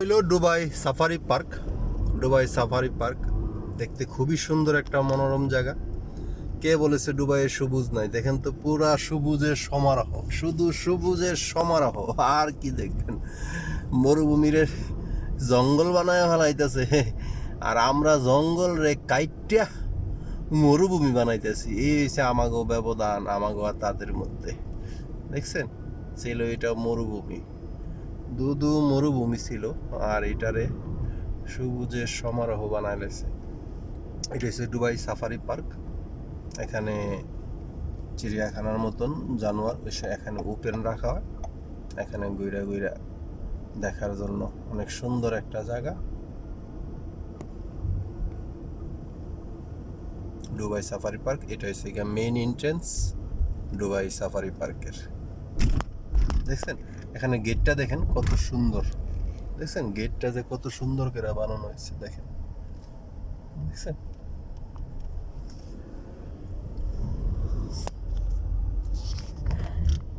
হইল Dubai safari park. Dubai safari park দেখতে খুবই সুন্দর একটা মনোরম জায়গা। কে বলেছে দুবাইয়ে সবুজ নাই? দেখেন তো, পুরা সবুজের সমারোহ, শুধু সবুজের সমারোহ। আর কি দেখবেন, মরুভূমির জঙ্গল বানায় ফেলাইতেছে, আর আমরা জঙ্গল রে কাইটিয়া মরুভূমি বানাইতেছি। এই হচ্ছে আমাগো ব্যবধান, আমাগো আর তাদের মধ্যে। দেখছেন, ছিল এটা মরুভূমি, দুদু মরুভূমি ছিল, আর এটারে সবুজের সমারোহ বানাইলেছে। এটা হচ্ছে দুবাই সাফারি পার্ক। এখানে চিড়িয়াখানার মতন জানোয়ার এখানে ওপেন রাখা হয়। এখানে ঘুরা ঘুরা দেখার জন্য অনেক সুন্দর একটা জায়গা। দুবাই সাফারি পার্ক, এটা হচ্ছে মেইন এন্ট্রেন্স দুবাই সাফারি পার্কের। দেখছেন, এখানে গেটটা দেখেন কত সুন্দর। দেখছেন গেটটা যে কত সুন্দর করে বানানো হয়েছে, দেখেন, দেখছেন।